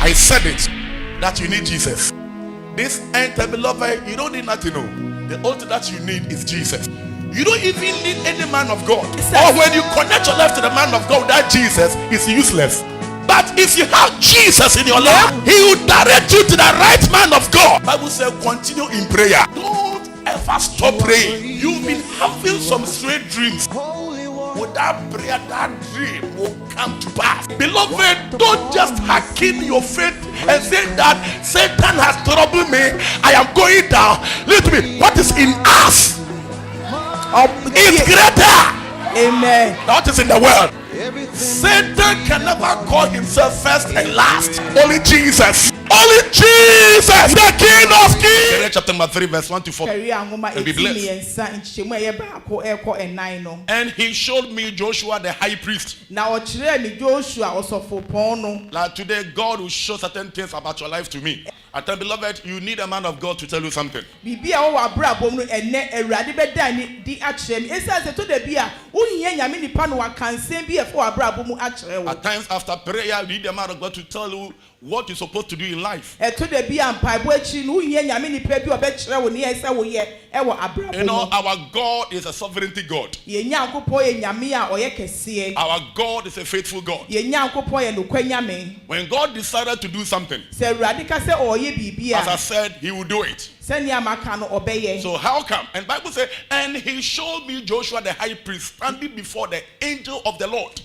I said it, that you need Jesus. This end time, beloved, you don't need nothing. No. The only thing that you need is Jesus. You don't even need any man of God. Or when you connect your life to the man of God, that Jesus is useless. But if you have Jesus in your life, he will direct you to the right man of God. Bible says continue in prayer. Don't ever stop praying. You've been having some strange dreams. Without prayer, that dream will come to pass. Beloved, don't just hack in your faith and say that Satan has troubled me. I am going down. Listen to me. What is in us is greater. Amen. What is in the world? Satan can never call himself first and last. Only Jesus. Only Jesus, the King of Kings. Chapter number 3, verse 1 to 4. And be blessed. And he showed me Joshua the high priest. Like today, God will show certain things about your life to me. I tell beloved, you need a man of God to tell you something. At times after prayer, you need a man of God to tell you what you're supposed to do in life. You know, our God is a sovereignty God. Our God is a faithful God. When God decided to do something, as I said, he will do it. So how come? And Bible says, and he showed me Joshua the high priest standing before the angel of the Lord.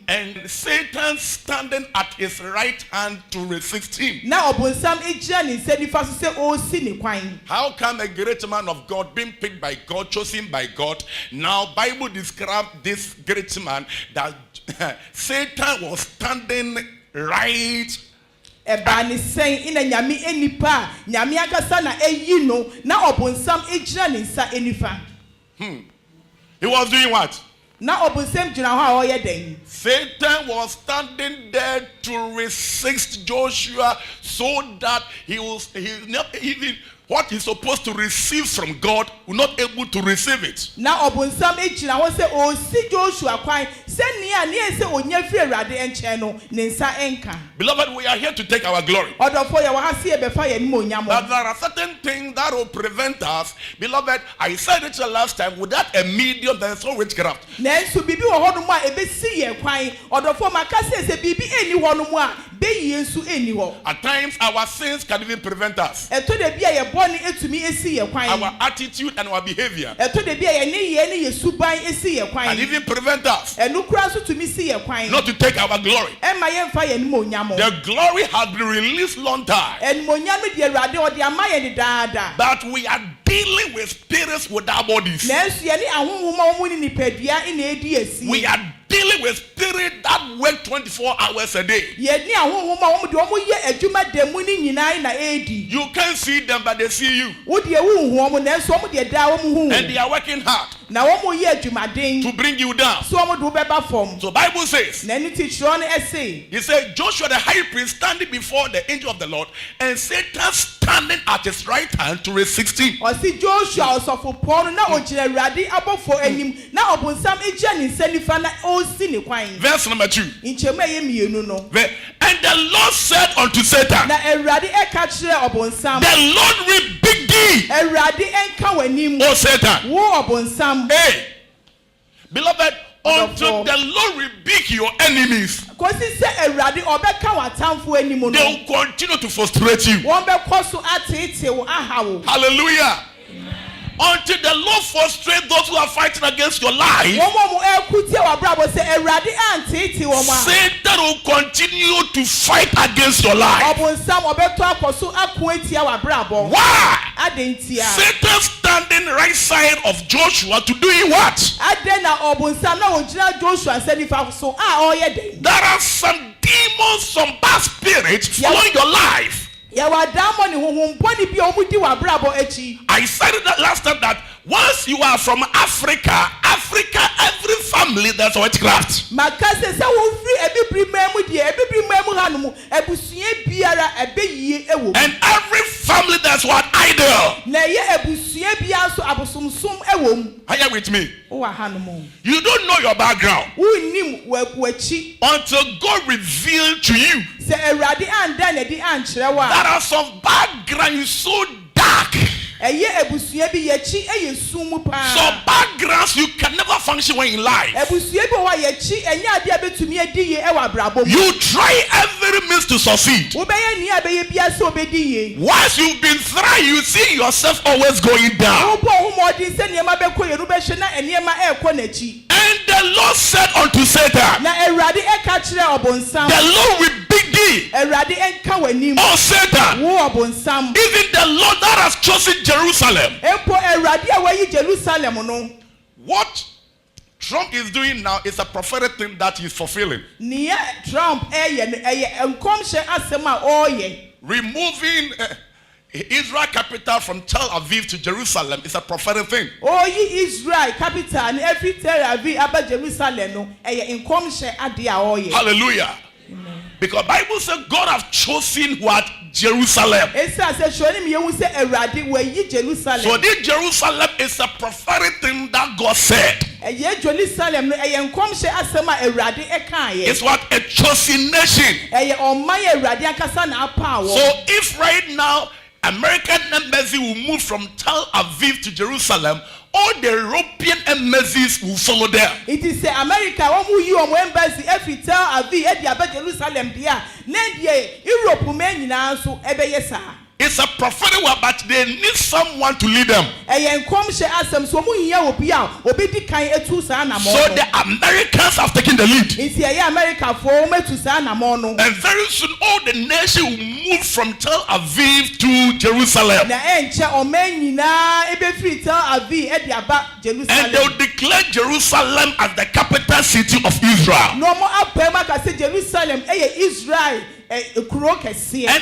And Satan standing at his right hand to resist him. How come a great man of God being picked by God, chosen by God? Now Bible describes this great man that Satan was standing right. He was doing what? Satan was standing there to resist Joshua so that he not even what he's supposed to receive from God will not able to receive it. Beloved, we are here to take our glory. But there are certain things that will prevent us. Beloved, I said it the last time, without a medium there is no witchcraft. At times our sins can even prevent us. Our attitude and our behavior and even prevent us not to take our glory. The glory has been released long time, but we are dealing with spirits without bodies. We are dealing with spirits that work 24 hours a day. You can't see them, but they see you. And they are working hard to bring you down. So Bible says, he said, Joshua the high priest standing before the angel of the Lord, and Satan standing at his right hand to resist him. Verse number 2. And the Lord said unto Satan, the Lord rebuke thee, O Satan. Hey, beloved, until the Lord rebuke your enemies, they will continue to frustrate you. Hallelujah. Until the Lord frustrates those who are fighting against your life, Satan will continue to fight against your life. Why? Satan standing right side of Joshua to doing what? There are some demons, some bad spirits following your life. I said that last time that once you are from Africa, every family there's witchcraft. And every family there's what? Idol. scandal. Are you with me? You don't know your background until God revealed to you that are some background so dark. So backgrounds you can never function when in life. You try every means to succeed. Once you've been trying, you see yourself always going down. And the Lord said unto Satan, the Lord rebuked thee. Oh Satan, even the Lord that has chosen Jerusalem. What Trump is doing now is a prophetic thing that he's fulfilling. Removing Israel capital from Tel Aviv to Jerusalem is a prophetic thing. Israel capital and every Tel Aviv about Jerusalem Hallelujah. Amen. Because Bible says God have chosen what? Jerusalem. So this Jerusalem is a prophetic thing that God said. It's what? A chosen nation. So if right now American embassy will move from Tel Aviv to Jerusalem, all the European embassies will follow them. It is America embassy every Tel Aviv Jerusalem Europe it's a prophetic word, but they need someone to lead them. So the Americans have taken the lead. And very soon all the nation will move from Tel Aviv to Jerusalem. And they will declare Jerusalem as the capital city of Israel. And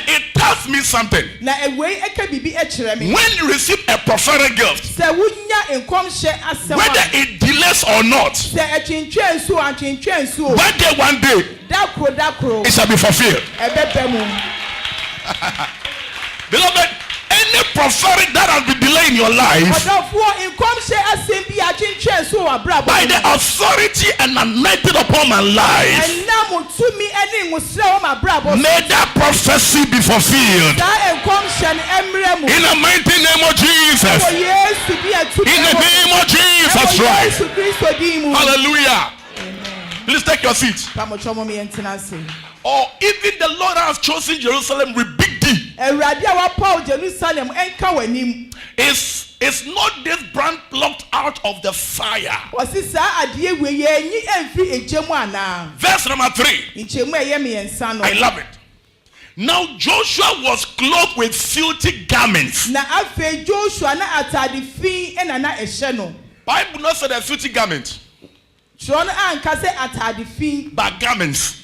it tells me something. When you receive a prophetic gift, whether it delays or not, one day it shall be fulfilled. Beloved, any prophetic that has been delayed in your life, by the authority and anointing upon my life, may that prophecy be fulfilled. In the mighty name of Jesus. In the name of Jesus Christ. Hallelujah. Please take your seat. Or even the Lord has chosen Jerusalem, rebuked thee. It's not this brand plucked out of the fire. Verse number 3. I love it. Now Joshua was clothed with filthy garments. Bible not said a filthy garment, but garments.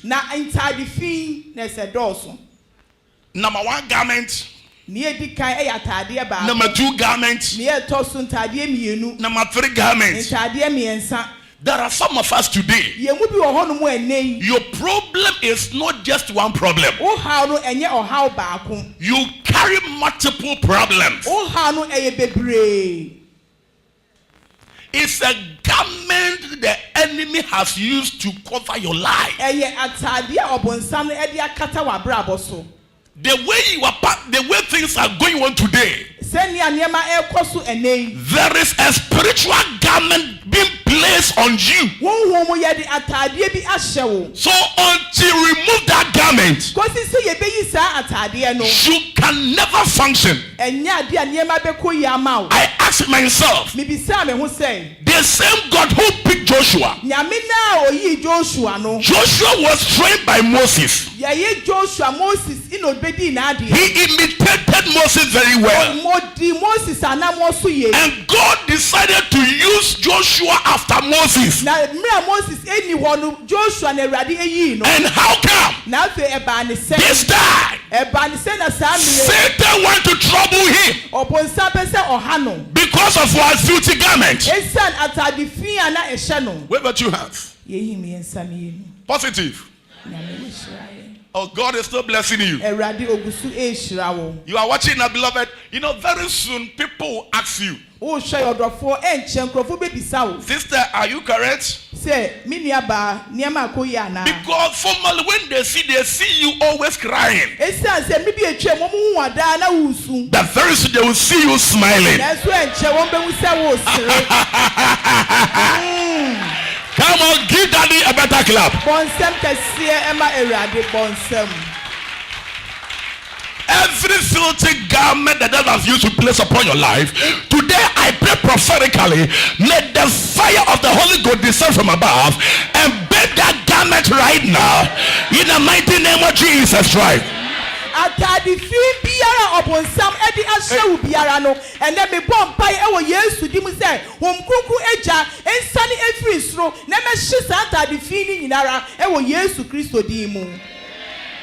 Number 1 garment. Number 2 garment. Number 3 garments. There are some of us today. Your problem is not just one problem. You carry multiple problems. It's a garment the enemy has used to cover your life. The way things are going on today, there is a spiritual garment being placed on you. So until you remove that garment, you can never function. I ask myself, the same God who picked Joshua, Joshua was trained by Moses. He imitated Moses very well. And God decided to use Joshua after Moses. And how come? This time, Satan went to trouble him because of what filthy garment. Wave at your hands. Positive. Oh, God is still blessing you. Eradi ogusu ehira wo. You are watching now, beloved. You know, very soon people will ask you, O hwe yodofo enche nkrofo bebisa wo. sister, are you correct? Say, me nuaba niama akoyi ana. Because formally when they see you always crying. Esan say me bi etwa mo mu hu ada na wusu. That very soon they will see you smiling. Yesu enche won be hu say wo sire. Come on, give daddy a better clap. Bonsem kese ema erade bonsem. Every filthy garment that devil has used to place upon your life, today I pray prophetically, let the fire of the Holy Ghost descend from above and burn that garment right now in the mighty name of Jesus Christ. Atadi fi biara obonsam edi ahye wo biara no ene me bompa e wo Yesu di mu say wo mkruku eja ensane efiri sro na me hye sa atadi fi ni nyinara e wo Yesu Kristo di mu.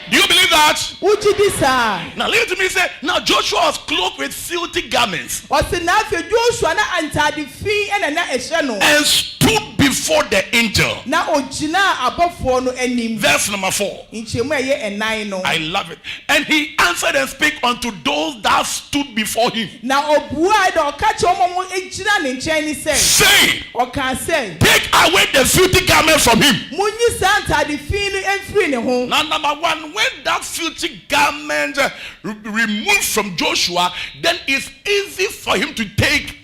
Do you believe that? Ujidi sa. Now listen to me say, now Joshua was clothed with filthy garments Osi na fe Joshua na antadi fi ene na ehye no. and stood before the angel. Na ogina abofo no anim. Verse number 4. Nchemu eye enan no. I love it. And he answered and spake unto those that stood before him, Na obua da okache omo ejina ne nchen ni say. saying, Oka say. take away the filthy garment from him. Munyi sa antadi fi no enfiri ne ho. Now, number 1, when that filthy garment removed from Joshua, then it's easy for him to take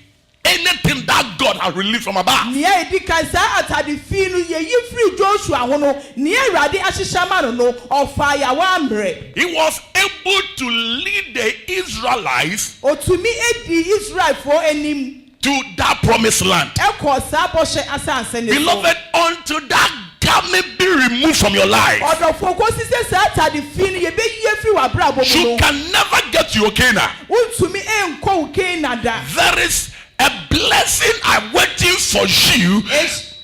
anything that God has released from above. Nia edika sa atade fi no ye yi free Joshua ho no nia Awurade ahyehyama no ofa ya wa mre. He was able to lead the Israelites Otumi edi Israel for enim to that promised land. ekọ sa bọhye asanse ne so. Beloved, until that garment be removed from your life, Odofo kosi se sa atade fi no ye be yi free wa bra bo you no. can never get to your Canaan. Untumi enko wo Canada. There is a blessing awaiting for you,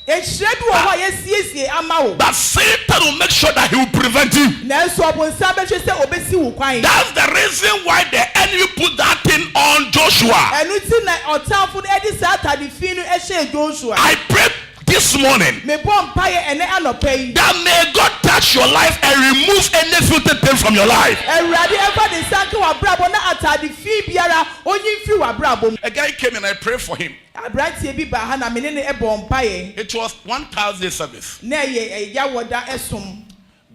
Ehire bi wo ho yesiesie ama wo. but Satan will make sure that he will prevent you. Na so obonsa behwe se obesi wo kwan. That's the reason why the enemy put that thing on Joshua. Enu ti na otanfo no edi sa atade fi no ehye Joshua. I pray this morning Me bompa ye ene anopa yi. that may God touch your life and remove any filthy thing from your life. Awurade eva de sanke wa brabo na atade fi biara onyi fi wa brabo. A guy came and I prayed for him. Abrantie bi ba ha na me ne bompa ye. It was 1,000 service. Na ye ya woda esom.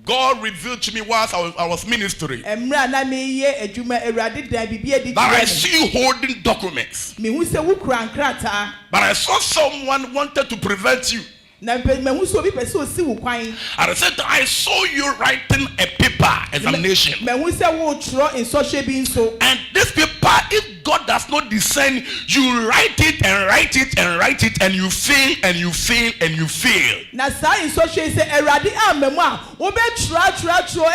God revealed to me whilst I was ministering Emra na me ye adwuma Awurade dan bibia di. that I see you holding documents. Me hu se wo kura nkrata. But I saw someone wanted to prevent you. Na me hu se obi pese osi wo kwan. And I said, I saw you writing a paper examination. Me hu se wo tro insohwe bi nso. And this paper, if God does not discern, you write it and write it and write it, and you fail and you fail and you fail. Na sa insohwe se Awurade amamu a wo be tro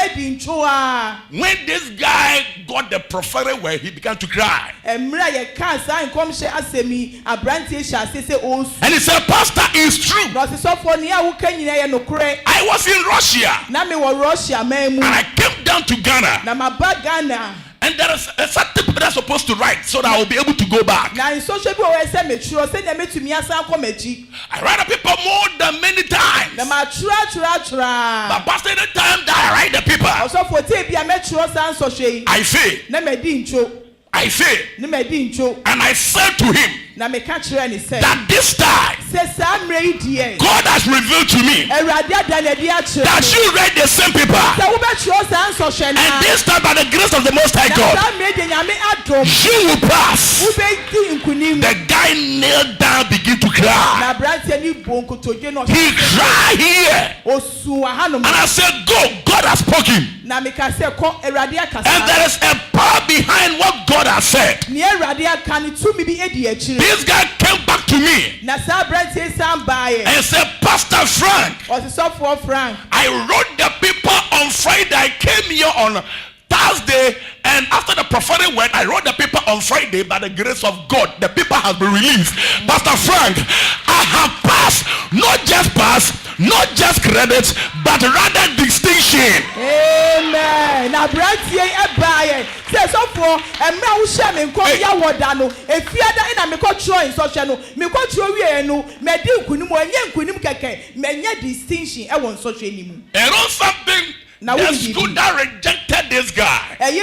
edi ncho a. When this guy got the prophetic word, he began to cry. Emra ye kan sa nkomhye asemi abrantie hye asese osu. And he said, Pastor, it's true. Na sofo ni a wo kan nyina ye nokore. I was in Russia Na me wo Russia man mu. and I came down to Ghana. Na maba Ghana. And there is a certain people that's supposed to write so that I will be able to go back. Na insohwe bi wo se metro se na metumi asan komachi. I write a paper more than many times. Na ma tra. But Pastor, any time that I write the paper, Osofo te bia metro san sohwe. I fail. Na me di ncho. I fail. Na me di ncho. And I said to him Na me ka kire ni se. that this time, Se sa mre yi die. God has revealed to me Awurade adan adi a kire. that you read the same paper. Se wo be tro san sohwe na. And this time, by the grace of the Most High Na God, sa mre de nyame adom. you will pass. Wo be di nkunim. The guy knelt down, begin to cry. Na abrantie ni bonkotoje no. He cried here. Osu ahanom. And I said, go, God has spoken. Na me ka se ko Awurade akasa. And there is a power behind what God has said. Ni Awurade aka ni tumi bi edi akire. This guy came back to me Na sa abrantie san baaye. and said, Pastor Frank, Osofo Frank. I wrote the paper on Friday. I came here on Thursday, and after the prophetic word, I wrote the paper on Friday. By the grace of God, the paper has been released. Pastor Frank, I have passed, not just pass, not just credits, but rather distinction. Amen. Na abrantie e baaye. Se sofo emra wo hye me nkom ya woda no. Efiada ina me ko tro insohwe no. Me ko tro wie no. Me di nkunim enye nkunim keke. Me nya distinction e won sohwe ni mu. And on something, The school that rejected this guy. I've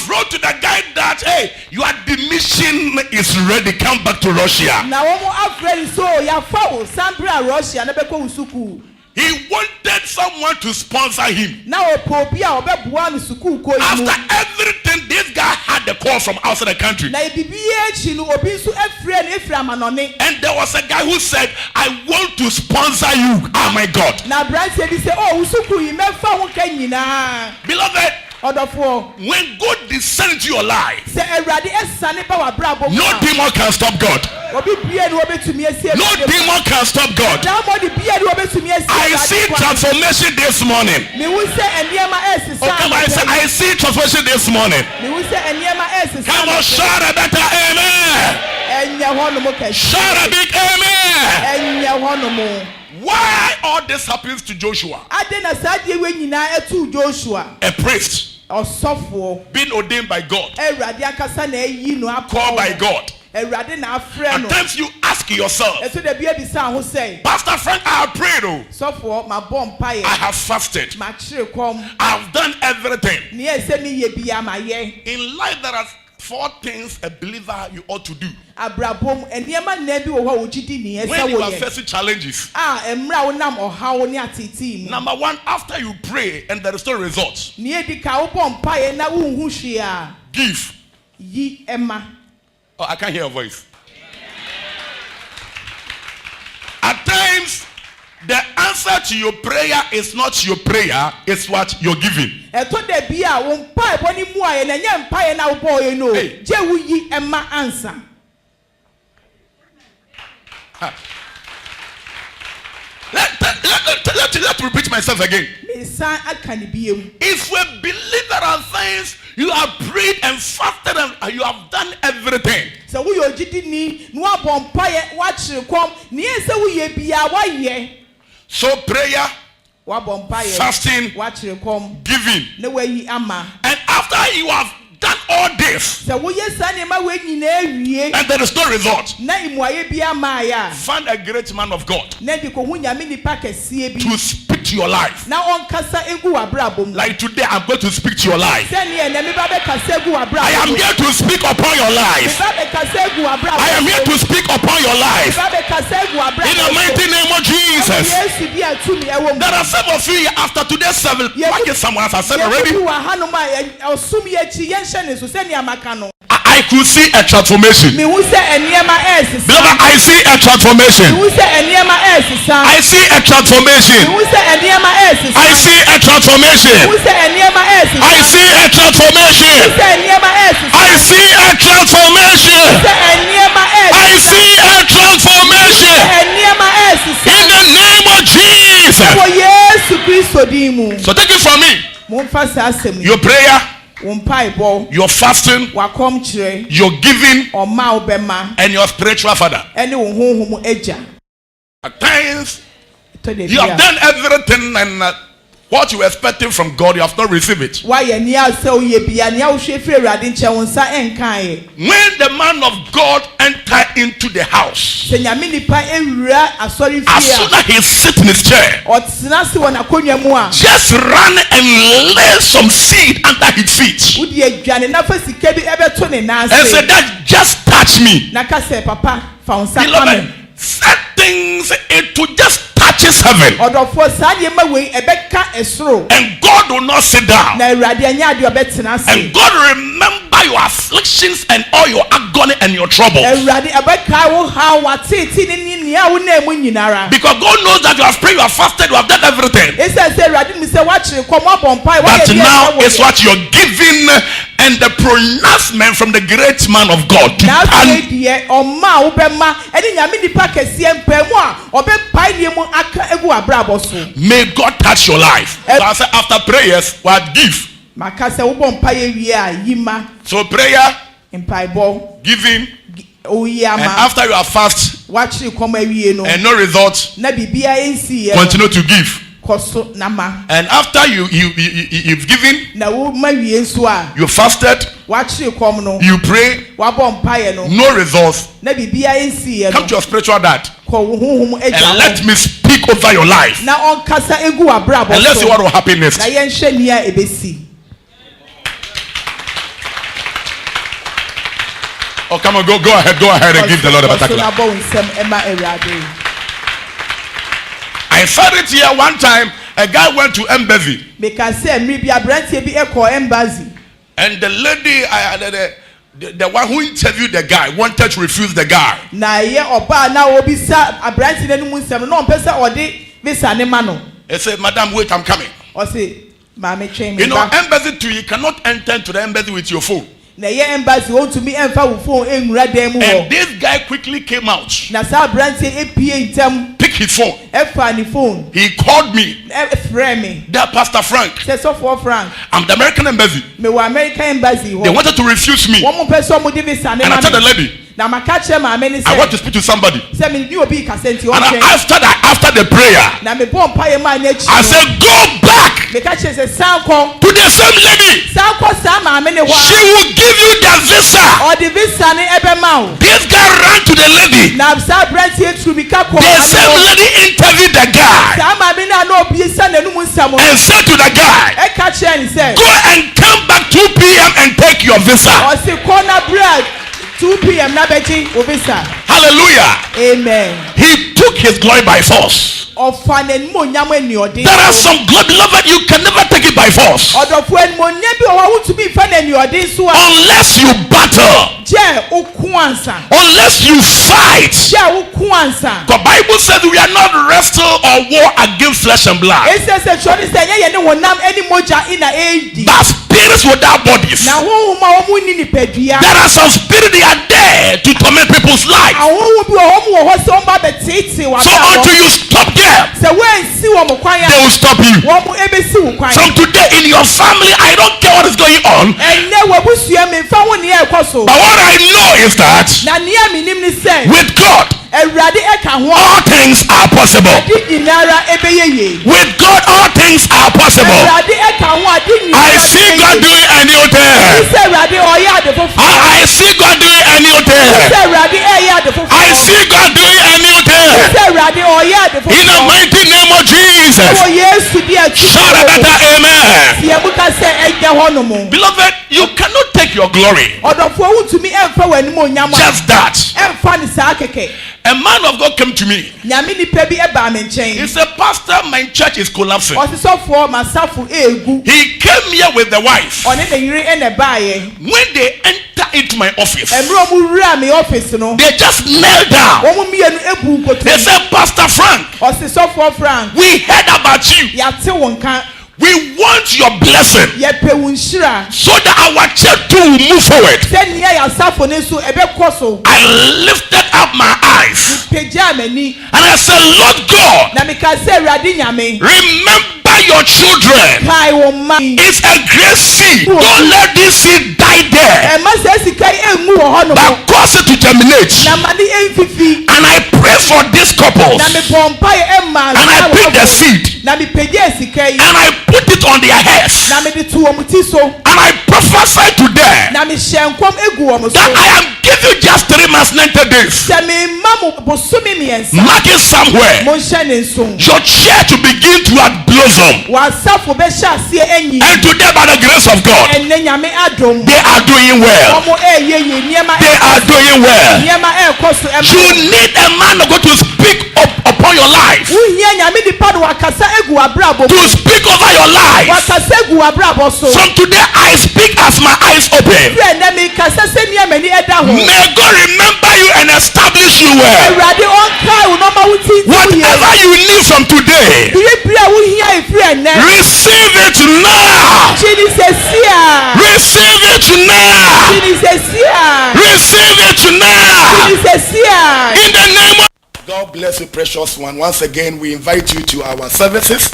wrote to the guy that, hey, your demission is ready. Come back to Russia. He wanted someone to sponsor him. After everything, this guy had the call from outside the country. And there was a guy who said, I want to sponsor you. Oh my God. Beloved, when God descends to your life, no demon can stop God. No demon can stop God. I see transformation this morning. I see transformation this morning. Come on, shout a better amen. Shout a big amen. Why all this happens to Joshua? A priest being ordained by God, called by God. At times you ask yourself, Pastor Frank, I have prayed, I have fasted, I have done everything. In life there are 4 things a believer you ought to do when you are facing challenges. Number 1, after you pray and there is no results, give. Oh, I can't hear your voice. At times, the answer to your prayer is not your prayer, it's what you're giving. Hey. Let me repeat myself again. If we believe there are things you have prayed and fasted and you have done everything, so prayer, fasting, giving, and after you have done all this and there is no result, find a great man of God to speak to your life. Like today, I'm going to speak to your life. I am here to speak upon your life. I am here to speak upon your life. In the mighty name of Jesus. There are some of you after today's service. Why get someone else? I said already. I could see a transformation. Beloved, I see a transformation. I see a transformation. I see a transformation. I see a transformation. I see a transformation. I see a transformation. In the name of Jesus. So take it from me. Your prayer, your fasting, your giving, and your spiritual father. At times, you have done everything and what you were expecting from God, you have not received it. When the man of God entered into the house, as soon as he sits in his chair, just run and lay some seed under his feet and said, that just touch me. Beloved, set things into just touches heaven, and God will not sit down, and God will remember your afflictions and all your agony and your trouble, because God knows that you have prayed, you have fasted, you have done everything, but now it's what you're giving and the pronouncement from the great man of God to may God touch your life. So I say after prayers, what give? So prayer, giving, and after you have fast and no results, continue to give. And after you've given, you fasted, you pray, no results, come to your spiritual dad and let me speak speak over your life. Na onkasa egu abrabo. And let's see what will happen next. Na yenhwe nia ebesi. Oh, come on, go ahead and give the Lord a better clap. I said it here one time. A guy went to embassy. And the lady, the one who interviewed the guy, wanted to refuse the guy. He said, Madam, wait, I'm coming. You know, embassy too, you cannot enter into the embassy with your phone. And this guy quickly came out. Pick his phone. He called me. That Pastor Frank. I'm the American embassy. They wanted to refuse me. And I told the lady, I want to speak to somebody. And after the prayer, I said, go back to the same lady. She will give you the visa. This guy ran to the lady. The same lady interviewed the guy and said to the guy, go and come back 2 p.m. and take your visa. 2 p.m. Hallelujah. Amen. He took his glory by force. There are some glory, beloved, you can never take it by force. Unless you battle. Unless you fight. The Bible says we are not wrestle or war against flesh and blood. But spirits without bodies. There are some spirits, they are there to torment people's lives. So until you stop them, they will stop you. From today in your family, I don't care what is going on. But what I know is that with God, all things are possible. With God, all things are possible. I see God doing a new thing. I see God doing a new thing. I see God doing a new thing. In the mighty name of Jesus. Shout a better amen. Beloved, you cannot take your glory. Just that. A man of God came to me. He said, Pastor, my church is collapsing. He came here with the wife. When they enter into my office, they just knelt down. They said, Pastor Frank, we heard about you. We want your blessing so that our church too will move forward. I lifted up my eyes and I said, Lord God, remember your children. It's a great seed. Don't let this seed die there, but cause it to germinate. And I pray for this couple, and I pick the seed and I put it on their heads, and I prophesy to them that I am giving you just 3 months, 90 days. Mark it somewhere. Your church will begin to blossom. And today, by the grace of God, they are doing well. They are doing well. You need a man of God to speak upon your life, to speak over your life. From today, I speak as my eyes open. May God remember you and establish you well. Whatever you need from today, receive it now. Receive it now. Receive it now. In the name of God bless you, precious one. Once again, we invite you to our services.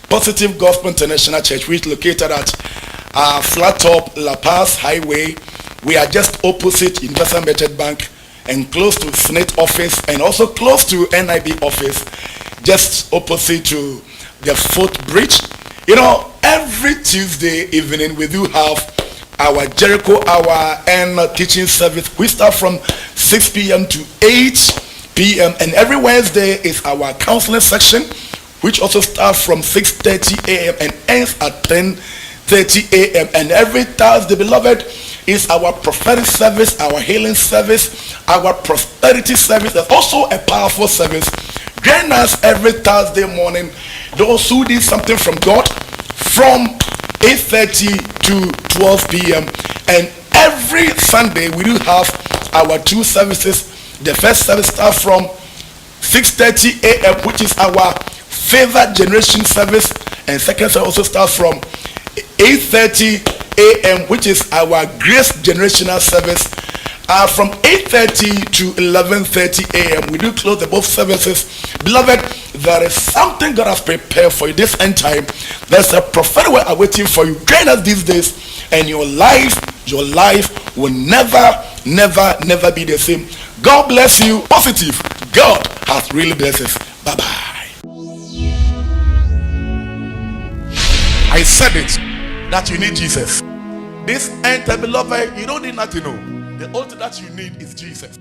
Positive Gospel International Church, which is located at Flat Top La Paz Highway. We are just opposite Universal Merchant Bank and close to Senate office, and also close to NIB office, just opposite to the Footbridge. You know, every Tuesday evening we do have our Jericho hour and teaching service. We start from 6 p.m. to 8 p.m. And every Wednesday is our counseling section, which also starts from 6:30 a.m. and ends at 10:30 a.m. And every Thursday, beloved, is our prophetic service, our healing service, our prosperity service. There's also a powerful service. Join us every Thursday morning, those who need something from God, from 8:30 to 12 p.m. And every Sunday we do have our two services. The first service starts from 6:30 a.m., which is our Favored Generation service, and second service also starts from 8:30 a.m., which is our Grace Generational service. From 8:30 to 11:30 a.m. we do close the both services. Beloved, there is something God has prepared for you this end time. There's a prophetic word awaiting for you. Join us these days, and your life will never be the same. God bless you. Positive. God has really blessed us. Bye bye. I said it that you need Jesus. This end time, beloved, you don't need nothing. No. The only thing that you need is Jesus.